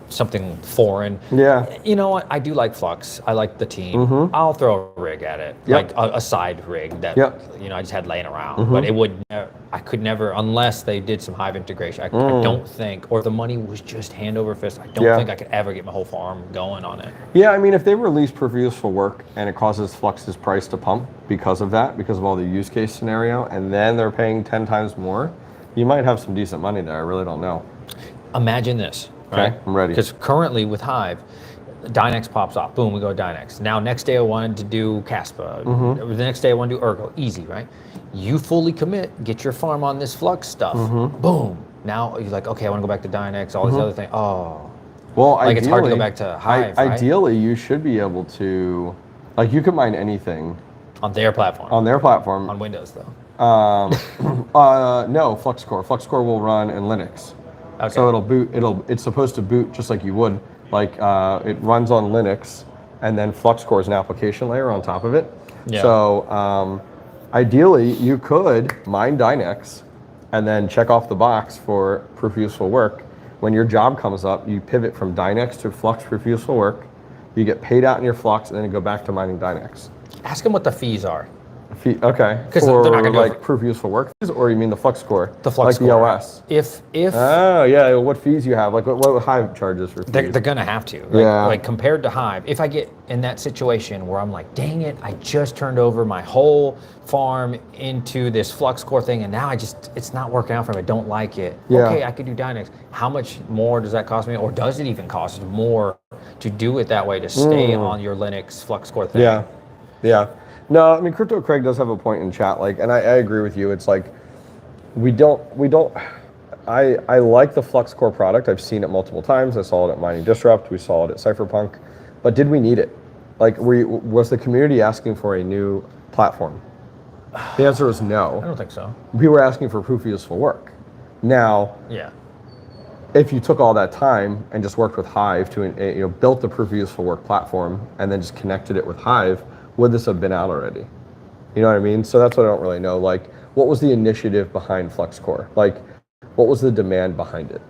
something foreign. Yeah. You know what? I do like Flux. I like the team. I'll throw a rig at it, like a side rig that I just had laying around. But it would, I could never, unless they did some Hive integration. I don't think, or the money was just hand over fist. I don't think I could ever get my whole farm going on it. Yeah, I mean, if they release proof of useful work and it causes Flux's price to pump because of that, because of all the use case scenario, and then they're paying 10 times more, you might have some decent money there. I really don't know. Imagine this. Right? Okay, I'm ready. Because currently with Hive, Dynex pops off. Boom, we go Dynex. Now, next day I wanted to do Kaspa. The next day I want to do Ergo. Easy, right? You fully commit, get your farm on this Flux stuff. Boom. Now you're like, okay, I want to go back to Dynex, all these other things. Oh. Well, like ideally, it's hard to go back to Hive, right? Ideally, you should be able to, like, you could mine anything. On their platform. On their platform. On Windows, though. No, FluxCore. FluxCore will run in Linux. Okay. So it'll boot. It's supposed to boot just like you would. Like it runs on Linux, and then FluxCore is an application layer on top of it. Yeah. So ideally, you could mine Dynex, and then check off the box for proof of useful work. When your job comes up, you pivot from Dynex to Flux proof of useful work. You get paid out in your Flux, and then you go back to mining Dynex. Ask them what the fees are. Okay. Because they're not going to like proof of useful work fees, or you mean the FluxCore? The FluxCore. Like the OS. If oh yeah, what fees you have? Like what Hive charges for fees? They're going to have to. Like compared to Hive, if I get in that situation where I'm like, dang it, I just turned over my whole farm into this FluxCore thing, and now it's not working out for me. I don't like it. Yeah. Okay, I could do Dynex. How much more does that cost me, or does it even cost more to do it that way to stay on your Linux FluxCore thing? Yeah. Yeah. No, I mean, Crypto Craig does have a point in chat, like, and I agree with you. It's like, I like the FluxCore product. I've seen it multiple times. I saw it at Mining Disrupt. We saw it at Cypherpunk, but did we need it? Like, was the community asking for a new platform? The answer is no. I don't think so. We were asking for proof of useful work. Now, if you took all that time and just worked with Hive to, built the proof of useful work platform and then just connected it with Hive, would this have been out already? You know what I mean? So that's what I don't really know. Like, what was the initiative behind FluxCore? Like, what was the demand behind it?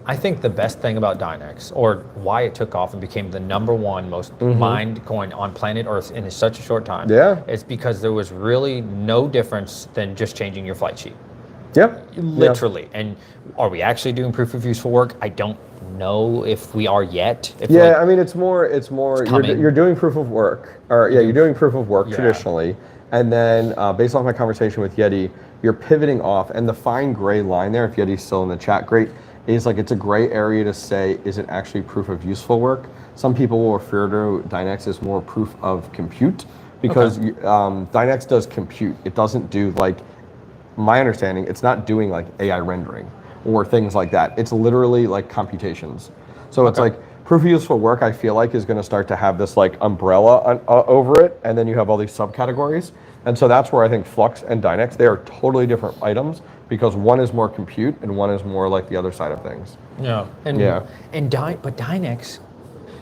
I think the best thing about Dynex, or why it took off and became the #1 most mined coin on planet Earth in such a short time, is because there was really no difference than just changing your flight sheet. Yep. Literally. And are we actually doing proof of useful work? I don't know if we are yet. I mean, it's more you're doing proof of work, you're doing proof of work traditionally, and then based on my conversation with Yeti, you're pivoting off, and the fine gray line there, if Yeti's still in the chat, great, is like it's a gray area to say, is it actually proof of useful work? Some people will refer to Dynex as more proof of compute, because Dynex does compute. It doesn't do, like, my understanding, it's not doing like AI rendering or things like that. It's literally like computations. So it's like proof of useful work, I feel like, is going to start to have this like umbrella over it, and then you have all these subcategories. And so that's where I think Flux and Dynex, they are totally different items, because one is more compute and one is more like the other side of things. Yeah. But Dynex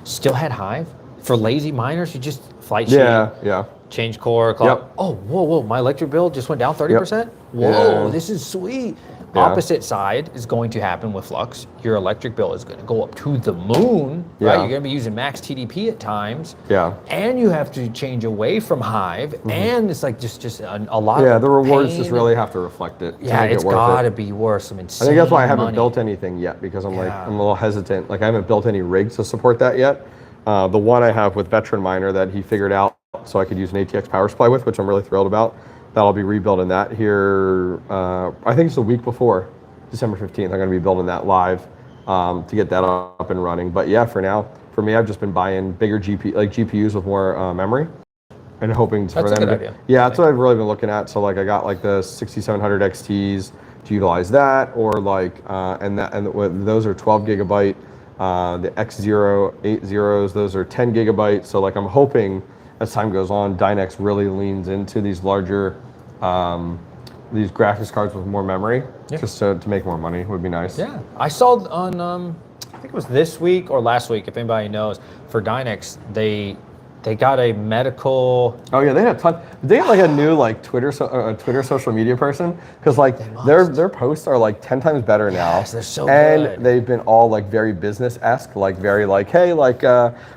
still had Hive for lazy miners. You just flight sheet. Change core, clock. Oh, whoa, my electric bill just went down 30%? Whoa, this is sweet. Opposite side is going to happen with Flux. Your electric bill is going to go up to the moon, right? You're going to be using max TDP at times. And you have to change away from Hive, and it's like just a lot of the rewards pain. Just really have to reflect it. It's got to be worth some insane I think that's why I haven't money. built anything yet, because I'm a little hesitant. Like, I haven't built any rigs to support that yet. The one I have with Veteran Miner that he figured out so I could use an ATX power supply with, which I'm really thrilled about. That'll be rebuilding that here, I think it's the week before, December 15th. I'm going to be building that live to get that up and running. But yeah, for now, for me, I've just been buying bigger GPUs with more memory, and hoping for them. That's a good idea. Yeah, that's what I've really been looking at. So like, I got like the 6700 XTs to utilize that, or like, and those are 12 gigabyte. The X080s, those are 10 gigabytes. So like, I'm hoping as time goes on, Dynex really leans into these larger, these graphics cards with more memory, just to make more money would be nice. Yeah, I saw on, I think it was this week or last week, if anybody knows, for Dynex, they They got a medical. Oh yeah, they had a ton. They got like a new like Twitter social media person because like their posts are like 10 times better now. Yes, they're so and good. they've been all like very business-esque, like very like, hey, like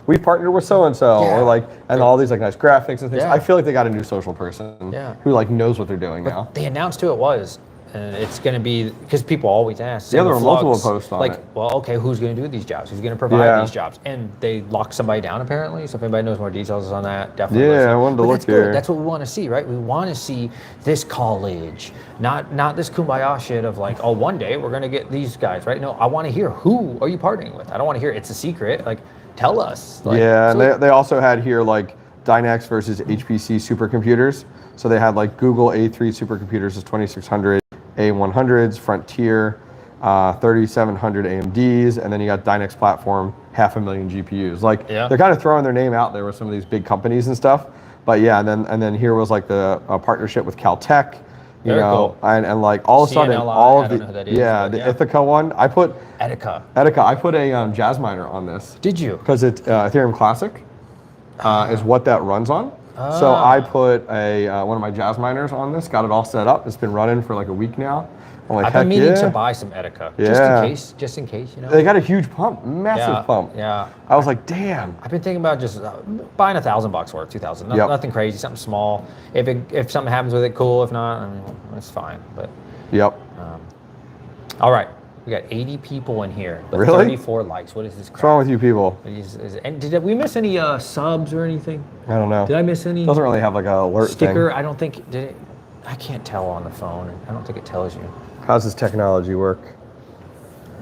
we partnered with so and so, or like, and all these like nice graphics and things. Yeah. I feel like they got a new social person who like knows what they're doing now. They announced who it was. And it's going to be, because people always ask. Yeah, there were multiple posts on it. Well, okay, who's going to do these jobs? Who's going to provide these jobs? And they locked somebody down apparently. So if anybody knows more details on that, definitely. Yeah, listen. I wanted to look here. here. That's what we want to see, right? We want to see this college, not this kumbaya shit of like, oh, one day we're going to get these guys, right? No, I want to hear who are you partnering with. I don't want to hear it's a secret. Like, tell us. Like, yeah, and they also had here like Dynex versus HPC supercomputers. So they had like Google A3 supercomputers is 2600. A100s, Frontier, 3700 AMDs, and then you got Dynex platform, 500,000 GPUs. Like they're kind of throwing their name out there with some of these big companies and stuff. But yeah, and then here was like the partnership with Caltech, you know, and like all of a sudden all of the Ithaca one. I put Etika. I put a Jazz miner on this. Did you? Because it's Ethereum Classic is what that runs on. So I put one of my Jazz miners on this, got it all set up. It's been running for like a week now. I'm like, I've been meaning to buy some Etika, just in case, you know. They got a huge pump, massive pump. Yeah. I was like, damn. I've been thinking about just buying $1,000 worth, 2,000. Nothing crazy, something small. If something happens with it, cool. If not, I mean, that's fine. But. Yep. All right. We got 80 people in here, but really? 34 likes. What is this crap? What's wrong with you people? And did we miss any subs or anything? I don't know. Did I miss any? It doesn't really have like a alert sticker. thing. I don't think did it. I can't tell on the phone. I don't think it tells you. How's this technology work?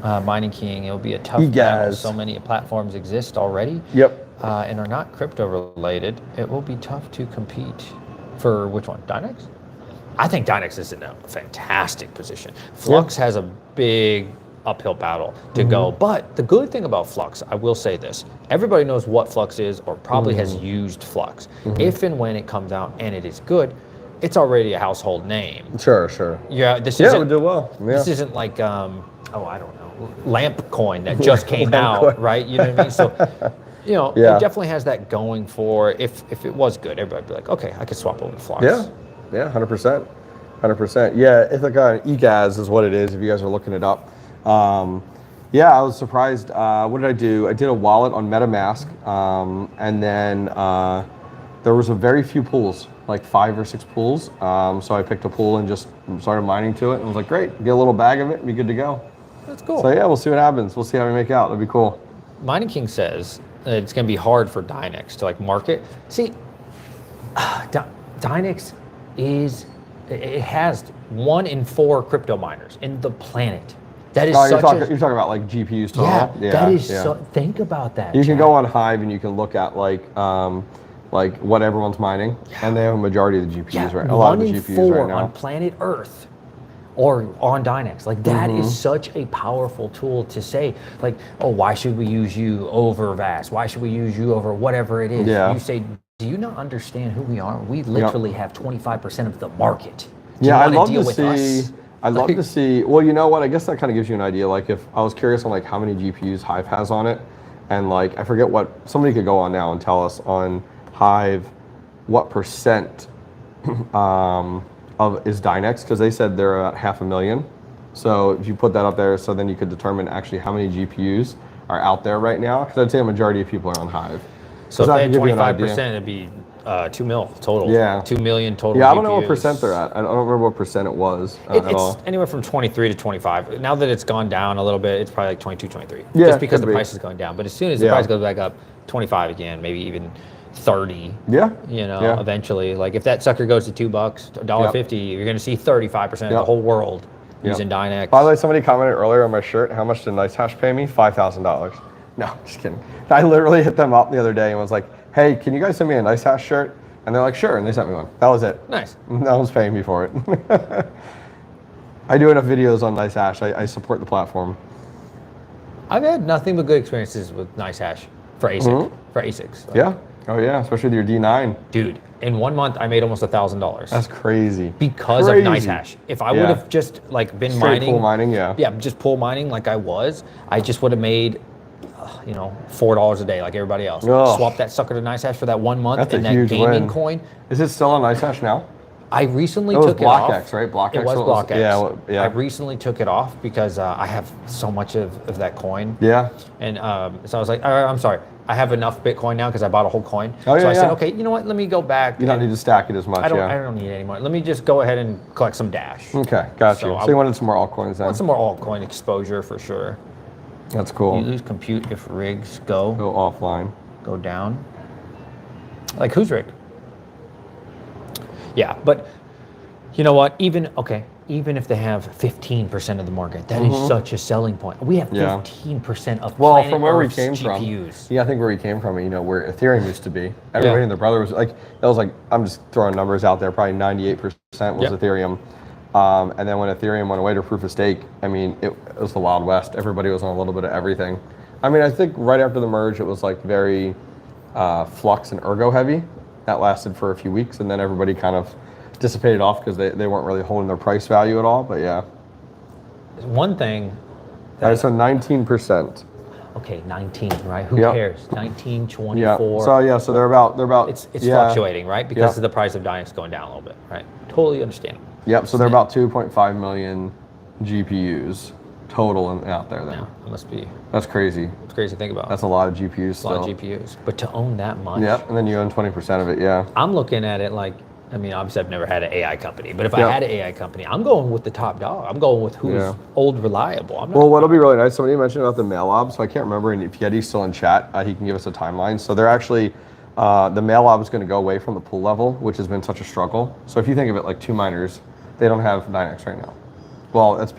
Mining King. It'll be a tough battle. So many platforms exist already. Yep. And are not crypto related. It will be tough to compete. For which one? Dynex? I think Dynex is in a fantastic position. Flux has a big uphill battle to go. But the good thing about Flux, I will say this, everybody knows what Flux is or probably has used Flux. If and when it comes out and it is good, it's already a household name. Sure. Yeah, this isn't, it would do well. Yeah. This isn't like, I don't know, Lamp Coin that just came out, right? You know what I mean? So, you know, it definitely has that going for if it was good, everybody would be like, okay, I could swap over to Flux. Yeah, 100%. 100%. Yeah, Ithaca eGaz is what it is if you guys are looking it up. Yeah, I was surprised. What did I do? I did a wallet on MetaMask, and then there was a very few pools, like 5 or 6 pools. So I picked a pool and just started mining to it. And I was like, great, get a little bag of it and be good to go. That's cool. So yeah, we'll see what happens. We'll see how we make out. That'd be cool. Mining King says it's going to be hard for Dynex to like market. See, Dynex it has 1 in 4 crypto miners in the planet. That is you're talking about like GPUs total? Yeah, that is so. Think about that. You can go on Hive and you can look at like what everyone's mining, and they have a majority of the GPUs right. A lot of the GPUs 1 in 4 right now on planet Earth, or on Dynex. Like that is such a powerful tool to say. Like, oh, why should we use you over VAST? Why should we use you over whatever it is? Yeah. You say, do you not understand who we are? We literally have 25% of the market. I'd love to see. I'd love to see. Well, you know what? I guess that kind of gives you an idea. Like, if I was curious on like how many GPUs Hive has on it, and like I forget what somebody could go on now and tell us on Hive what percent of is Dynex, because they said they're at 500,000. So if you put that up there, so then you could determine actually how many GPUs are out there right now. Because I'd say a majority of people are on Hive. So if they had 25%, it'd be 2 mil total. Yeah. 2 million total. Yeah, I don't GPUs. know what percent they're at. I don't remember what percent it was at all. It's anywhere from 23 to 25. Now that it's gone down a little bit, it's probably like 22, 23. Yeah, just because the price is going down. But as soon as the price goes back up, 25 again, maybe even 30. Yeah. You know, eventually. Like if that sucker goes to $2, $1.50, you're going to see 35% of the whole world using Dynex. By the way, somebody commented earlier on my shirt, how much did NiceHash pay me? $5,000. No, just kidding. I literally hit them up the other day and was like, hey, can you guys send me a NiceHash shirt? And they're like, sure, and they sent me one. That was it. Nice. No one's paying me for it. I do enough videos on NiceHash. I support the platform. I've had nothing but good experiences with NiceHash for ASIC, for ASICs. Like, yeah. Oh yeah, especially with your D9. Dude, in 1 month I made almost $1,000. That's crazy. Because of NiceHash. If I would have just like been straight mining, pool mining, just pool mining like I was, I just would have made $4 a day like everybody else. Ugh. Swap that sucker to NiceHash for that 1 month, That's a and that huge gaming win. coin. Is it still on NiceHash now? I recently It was took it off. BlockX, right? BlockX. It was BlockX. Yeah. I recently took it off because I have so much of that coin. Yeah. And so I was like, I'm sorry, I have enough Bitcoin now because I bought a whole coin. Oh, so yeah, I said, yeah. okay, you know what? Let me go back. You don't need to stack it as much. I don't need it anymore. Let me just go ahead and collect some Dash. Okay, got you. So you wanted some more altcoins then? I want some more altcoin exposure for sure. That's cool. You lose compute if rigs go offline. Go down. Like who's rigged? Yeah, but you know what? Even if they have 15% of the market, that is such a selling point. We have 15% of planet from where Earth's we came GPUs. from. Yeah, I think where we came from, where Ethereum used to be. Everybody and their brother was like, I'm just throwing numbers out there, probably 98% was Ethereum. And then when Ethereum went away to proof of stake, it was the Wild West. Everybody was on a little bit of everything. I think right after the merge, it was like very Flux and Ergo heavy. That lasted for a few weeks, and then everybody kind of dissipated off because they weren't really holding their price value at all. But yeah. One thing. So 19%. Okay, 19, right? Who cares? 19, 24. So they're about. It's fluctuating, right? Because of the price of Dynex going down a little bit, right? Totally understandable. Yep. So they're about 2.5 million GPUs total out there. Then it must be. That's crazy. It's crazy to think about. That's a lot of GPUs. A lot of GPUs, but to own that much. Yep. And then you own 20% of it. Yeah. I'm looking at it like. Obviously I've never had an AI company, but if I had an AI company, I'm going with the top dog. I'm going with who's old, reliable. What'll be really nice, somebody mentioned about the mail ob, so I can't remember, and if Yeti's still in chat, he can give us a timeline. So they're actually, the mail ob is going to go away from the pool level, which has been such a struggle. So if you think of it like two miners, they don't have Dynex right now. Well, that's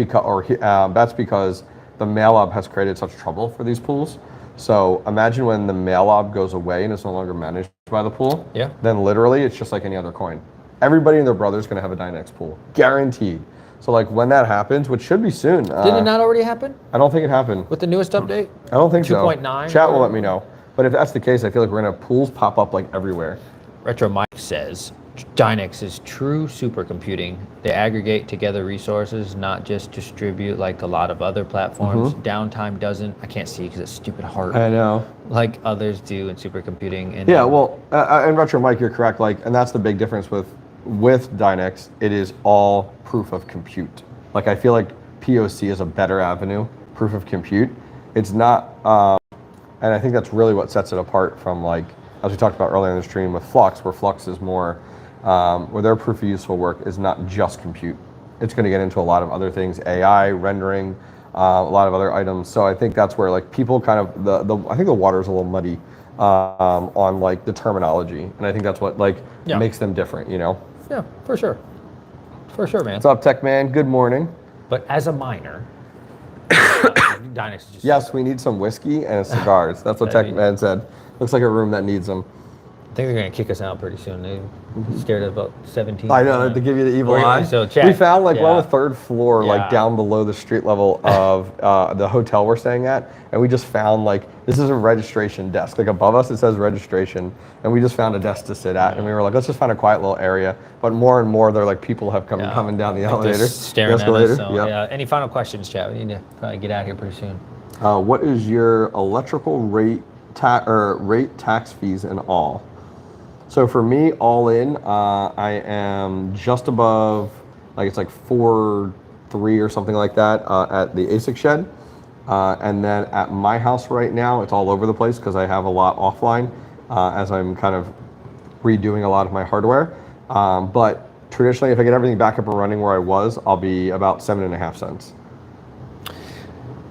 because the mail ob has created such trouble for these pools. So imagine when the mail ob goes away and it's no longer managed by the pool. Yeah. Then literally it's just like any other coin. Everybody and their brother is going to have a Dynex pool, guaranteed. So like when that happens, which should be soon. Did it not already happen? I don't think it happened. With the newest update? I don't think 2.9? Chat will let me know. But if that's the case, I feel like we're going to have pools pop up like everywhere. Retro Mike says, Dynex is true supercomputing. They aggregate together resources, not just distribute like a lot of other platforms. Downtime doesn't. I can't see because it's stupid hard. I know. Like others do in supercomputing. And and Retro Mike, you're correct. And that's the big difference with Dynex. It is all proof of compute. I feel like POC is a better avenue, proof of compute. It's not, and I think that's really what sets it apart from as we talked about earlier in the stream with Flux, where Flux is more. Where their proof of useful work is not just compute. It's going to get into a lot of other things, AI, rendering, a lot of other items. So I think that's where people kind of, I think the water is a little muddy on the terminology. And I think that's what makes them different, Yeah, for sure. For sure, man. What's up, Tech Man? Good morning. But as a miner, Dynex is just... Yes, we need some whiskey and cigars. That's what Tech Man said. Looks like a room that needs them. I think they're going to kick us out pretty soon. They scared at about 17. I know, to give you the evil eye. So chat. We found we're on the third floor, down below the street level of the hotel we're staying at. And we just found this is a registration desk. Above us it says registration. And we just found a desk to sit at. And we were let's just find a quiet little area. But more and more they're people have coming down the elevator. Staring the escalator. At us. So, any final questions, chat? We need to probably get out of here pretty soon. What is your electrical rate tax fees and all? So for me, all in, I am just above, it's 4.3 or something like that at the ASIC shed. And then at my house right now, it's all over the place because I have a lot offline as I'm kind of redoing a lot of my hardware. But traditionally, if I get everything back up and running where I was, I'll be about 7.5 cents.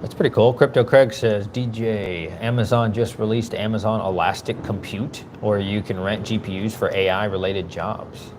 That's pretty cool. Crypto Craig says, DJ, Amazon just released Amazon Elastic Compute, or you can rent GPUs for AI-related jobs.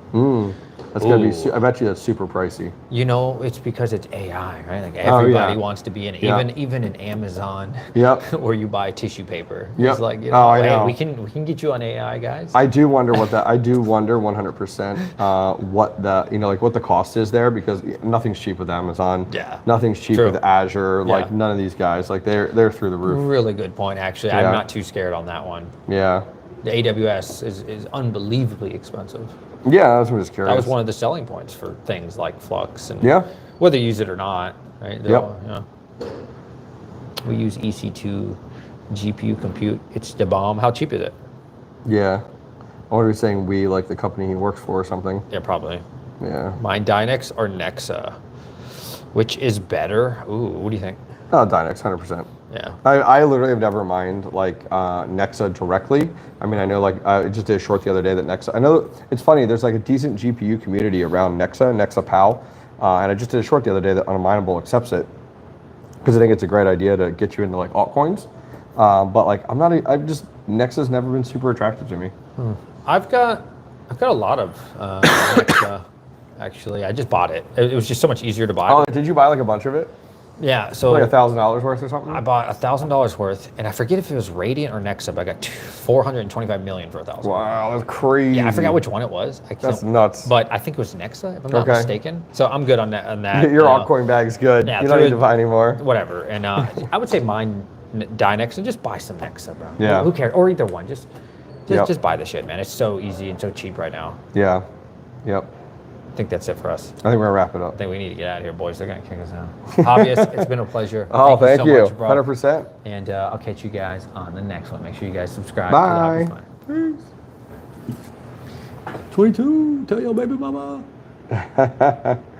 That's gonna be. I bet you that's super pricey. It's because it's AI, right? Everybody wants to be in it. Even in Amazon, where you buy tissue paper. It's I know. We can get you on AI, guys. I do wonder what that. I do wonder 100% what the what the cost is there, because nothing's cheap with Amazon. Yeah. Nothing's cheap with Azure. None of these guys. They're through the roof. Really good point, actually. I'm not too scared on that one. Yeah. The AWS is unbelievably expensive. Yeah, I was just curious. That was one of the selling points for things like Flux and whether you use it or not, right? We use EC2 GPU compute. It's the bomb. How cheap is it? Yeah. I wonder if he's saying we, like the company he works for or something. Yeah, probably. Yeah. Mine Dynex or Nexa? Which is better? Ooh, what do you think? Oh, Dynex, 100%. Yeah. I literally have never mined like Nexa directly. I mean, I know like I just did a short the other day that Nexa. I know it's funny. There's like a decent GPU community around Nexa PAL, and I just did a short the other day that Unminable accepts it because I think it's a great idea to get you into like altcoins. But like I'm just Nexa's never been super attractive to me. I've got a lot of Nexa. Actually, I just bought it. It was just so much easier to buy. Oh, did you buy like a bunch of it? Yeah, so like $1,000 worth or something. I bought $1,000 worth, and I forget if it was Radiant or Nexa, but I got 425 million for 1,000. Wow, that's crazy. Yeah, I forgot which one it was. That's nuts. But I think it was Nexa, if I'm not mistaken. So I'm good on that. Your altcoin bag is good. Yeah, you don't need to buy anymore. Whatever. And I would say mine Dynex and just buy some Nexa, bro. Yeah. Who cares? Or either one. Just buy the shit, man. It's so easy and so cheap right now. Yeah. Yep. I think that's it for us. I think we're gonna wrap it up. I think we need to get out of here, boys. They're gonna kick us out. Hobbyist, it's been a pleasure. Oh, thank you. So much, bro. 100%. And I'll catch you guys on the next one. Make sure you guys subscribe. Bye. To the Hobby Fund. 22. Tell your baby mama.